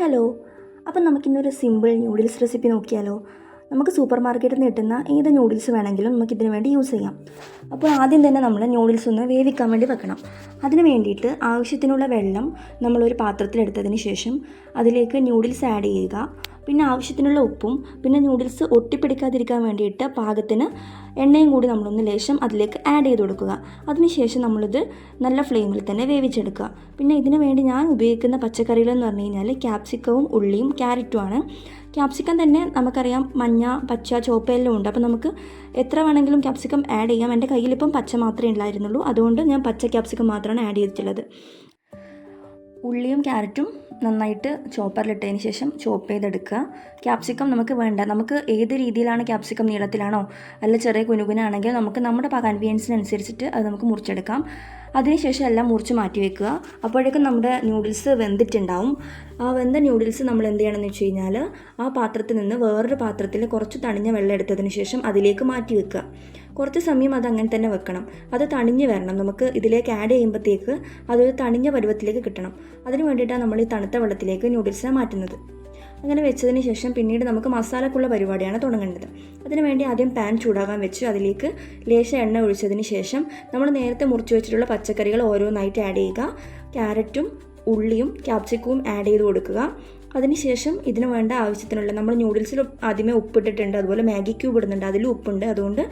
Hello, അപ്പം നമുക്കിന്നൊരു simple noodles recipe നോക്കിയാലോ? നമുക്ക് സൂപ്പർ മാർക്കറ്റിൽ നിന്ന് കിട്ടുന്ന ഏത് ന്യൂഡിൽസ് വേണമെങ്കിലും നമുക്കിതിന് വേണ്ടി യൂസ് ചെയ്യാം. അപ്പോൾ ആദ്യം തന്നെ നമ്മൾ ന്യൂഡിൽസ് ഒന്ന് വേവിക്കാൻ വേണ്ടി വെക്കണം. അതിന് വേണ്ടിയിട്ട് ആവശ്യത്തിനുള്ള വെള്ളം നമ്മളൊരു പാത്രത്തിലെടുത്തതിന് ശേഷം അതിലേക്ക് ന്യൂഡിൽസ് ആഡ് ചെയ്യുക. പിന്നെ ആവശ്യത്തിനുള്ള ഉപ്പും പിന്നെ ന്യൂഡിൽസ് ഒട്ടിപ്പിടിക്കാതിരിക്കാൻ വേണ്ടിയിട്ട് പാകത്തിന് എണ്ണയും കൂടി നമ്മളൊന്ന് ലേശം അതിലേക്ക് ആഡ് ചെയ്ത് കൊടുക്കുക. അതിനുശേഷം നമ്മളിത് നല്ല ഫ്ലെയിമിൽ തന്നെ വേവിച്ചെടുക്കുക. പിന്നെ ഇതിന് വേണ്ടി ഞാൻ ഉപയോഗിക്കുന്ന പച്ചക്കറികളെന്ന് പറഞ്ഞു കഴിഞ്ഞാൽ ക്യാപ്സിക്കവും ഉള്ളിയും ക്യാരറ്റുമാണ്. ക്യാപ്സിക്കം തന്നെ നമുക്കറിയാം മഞ്ഞ, പച്ച, ചുവപ്പ് എല്ലാം ഉണ്ട്. അപ്പോൾ നമുക്ക് എത്ര വേണമെങ്കിലും ക്യാപ്സിക്കം ആഡ് ചെയ്യാം. എൻ്റെ കയ്യിലിപ്പം പച്ച മാത്രമേ ഉണ്ടായിരുന്നുള്ളൂ, അതുകൊണ്ട് ഞാൻ പച്ച ക്യാപ്സിക്കം മാത്രമാണ് ആഡ് ചെയ്തിട്ടുള്ളത്. ഉള്ളിയും ക്യാരറ്റും നന്നായിട്ട് ചോപ്പറിലിട്ടതിന് ശേഷം ചോപ്പ് ചെയ്തെടുക്കുക. ക്യാപ്സിക്കം നമുക്ക് വേണ്ട, നമുക്ക് ഏത് രീതിയിലാണ് ക്യാപ്സിക്കം, നീളത്തിലാണോ അല്ല ചെറിയ കുനുകുനാണെങ്കിൽ നമുക്ക് നമ്മുടെ കൺവീനിയൻസിനനുസരിച്ചിട്ട് അത് നമുക്ക് മുറിച്ചെടുക്കാം. അതിനുശേഷം എല്ലാം മുറിച്ച് മാറ്റി വെക്കുക. അപ്പോഴേക്കും നമ്മുടെ ന്യൂഡിൽസ് വെന്തിട്ടുണ്ടാവും. ആ വെന്ത ന്യൂഡിൽസ് നമ്മൾ എന്ത് ചെയ്യണമെന്ന് വെച്ച് കഴിഞ്ഞാൽ ആ പാത്രത്തിൽ നിന്ന് വേറൊരു പാത്രത്തിൽ കുറച്ച് തണിഞ്ഞ വെള്ളം എടുത്തതിന് ശേഷം അതിലേക്ക് മാറ്റി വെക്കുക. കുറച്ച് സമയം അത് അങ്ങനെ തന്നെ വെക്കണം. അത് തണിഞ്ഞ് വരണം. നമുക്ക് ഇതിലേക്ക് ആഡ് ചെയ്യുമ്പോഴത്തേക്ക് അതൊരു തണിഞ്ഞ പരുവത്തിലേക്ക് കിട്ടണം. അതിന് വേണ്ടിയിട്ടാണ് നമ്മൾ ഈ തണുത്ത വെള്ളത്തിലേക്ക് ന്യൂഡിൽസിനെ മാറ്റുന്നത്. അങ്ങനെ വെച്ചതിന് ശേഷം പിന്നീട് നമുക്ക് മസാലക്കുള്ള പരിപാടിയാണ് തുടങ്ങേണ്ടത്. അതിന് വേണ്ടി ആദ്യം പാൻ ചൂടാകാൻ വെച്ച് അതിലേക്ക് ലേശ എണ്ണ ഒഴിച്ചതിന് ശേഷം നമ്മൾ നേരത്തെ മുറിച്ച് വെച്ചിട്ടുള്ള പച്ചക്കറികൾ ഓരോന്നായിട്ട് ആഡ് ചെയ്യുക. ക്യാരറ്റും ഉള്ളിയും ക്യാപ്സിക്കവും ആഡ് ചെയ്ത് കൊടുക്കുക. അതിനുശേഷം ഇതിന് വേണ്ട ആവശ്യത്തിനുള്ള, നമ്മൾ ന്യൂഡിൽസിൽ ആദ്യമേ ഉപ്പിട്ടിട്ടുണ്ട്, അതുപോലെ മാഗി ക്യൂബ് ഇടുന്നുണ്ട്, അതിലും ഉപ്പുണ്ട്. അതുകൊണ്ട്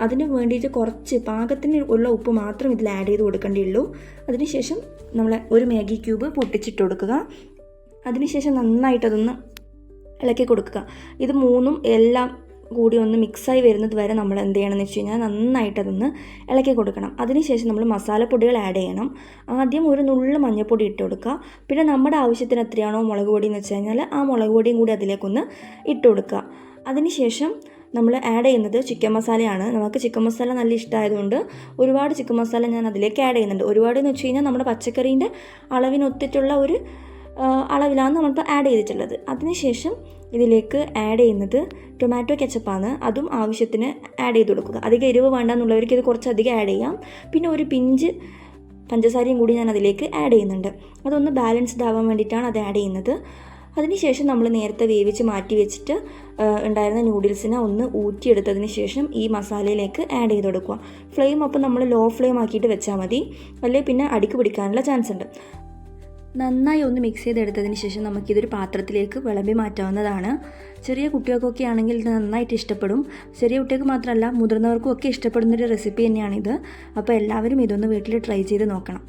അതിന് വേണ്ടിയിട്ട് കുറച്ച് പാകത്തിന് ഉള്ള ഉപ്പ് മാത്രം ഇതിൽ ആഡ് ചെയ്ത് കൊടുക്കേണ്ടിയുള്ളൂ. അതിനുശേഷം നമ്മൾ ഒരു മാഗി ക്യൂബ് പൊട്ടിച്ചിട്ട് കൊടുക്കുക. അതിനുശേഷം നന്നായിട്ടതൊന്ന് ഇളക്കി കൊടുക്കുക. ഇത് മൂന്നും എല്ലാം കൂടി ഒന്ന് മിക്സായി വരുന്നത് വരെ നമ്മൾ എന്ത് ചെയ്യണമെന്ന് വെച്ച് കഴിഞ്ഞാൽ നന്നായിട്ടതൊന്ന് ഇളക്കി കൊടുക്കണം. അതിനുശേഷം നമ്മൾ മസാലപ്പൊടികൾ ആഡ് ചെയ്യണം. ആദ്യം ഒരു നുള്ളു മഞ്ഞൾപ്പൊടി ഇട്ട് കൊടുക്കുക. പിന്നെ നമ്മുടെ ആവശ്യത്തിന് എത്രയാണോ മുളക് പൊടി എന്ന് വെച്ച് കഴിഞ്ഞാൽ ആ മുളക് പൊടിയും കൂടി അതിലേക്കൊന്ന് ഇട്ട് കൊടുക്കുക. അതിനുശേഷം നമ്മൾ ആഡ് ചെയ്യുന്നത് ചിക്കൻ മസാലയാണ്. നമുക്ക് ചിക്കൻ മസാല നല്ല ഇഷ്ടമായതുകൊണ്ട് ഒരുപാട് ചിക്കൻ മസാല ഞാൻ അതിലേക്ക് ആഡ് ചെയ്യുന്നുണ്ട്. ഒരുപാടെന്ന് വെച്ച് കഴിഞ്ഞാൽ നമ്മുടെ പച്ചക്കറീൻ്റെ അളവിനൊത്തിട്ടുള്ള ഒരു അളവിലാണ് നമ്മളിപ്പോൾ ആഡ് ചെയ്തിട്ടുള്ളത്. അതിനുശേഷം ഇതിലേക്ക് ആഡ് ചെയ്യുന്നത് ടൊമാറ്റോ കെച്ചപ്പാണ്. അതും ആവശ്യത്തിന് ആഡ് ചെയ്ത് കൊടുക്കുക. അധികം എരിവ് വേണ്ടെന്നുള്ളവർക്ക് ഇത് കുറച്ചധികം ആഡ് ചെയ്യാം. പിന്നെ ഒരു പിഞ്ച് പഞ്ചസാരയും കൂടി ഞാൻ അതിലേക്ക് ആഡ് ചെയ്യുന്നുണ്ട്. അതൊന്ന് ബാലൻസ്ഡ് ആവാൻ വേണ്ടിയിട്ടാണ് അത് ആഡ് ചെയ്യുന്നത്. അതിനുശേഷം നമ്മൾ നേരത്തെ വേവിച്ച് മാറ്റി വെച്ചിട്ട് ഉണ്ടായിരുന്ന ന്യൂഡിൽസിനെ ഒന്ന് ഊറ്റിയെടുത്തതിന് ശേഷം ഈ മസാലയിലേക്ക് ആഡ് ചെയ്ത് കൊടുക്കുക. ഫ്ലെയിം അപ്പോൾ നമ്മൾ ലോ ഫ്ലെയിം ആക്കിയിട്ട് വെച്ചാൽ മതി, അല്ലെങ്കിൽ പിന്നെ അടിക്ക് പിടിക്കാനുള്ള ചാൻസ് ഉണ്ട്. നന്നായി ഒന്ന് മിക്സ് ചെയ്തെടുത്തതിന് ശേഷം നമുക്കിതൊരു പാത്രത്തിലേക്ക് വിളമ്പി മാറ്റാവുന്നതാണ്. ചെറിയ കുട്ടികൾക്കൊക്കെ ആണെങ്കിൽ ഇത് നന്നായിട്ട് ഇഷ്ടപ്പെടും. ചെറിയ കുട്ടികൾക്ക് മാത്രമല്ല മുതിർന്നവർക്കും ഒക്കെ ഇഷ്ടപ്പെടുന്നൊരു റെസിപ്പി തന്നെയാണിത്. അപ്പോൾ എല്ലാവരും ഇതൊന്ന് വീട്ടിൽ ട്രൈ ചെയ്ത് നോക്കണം.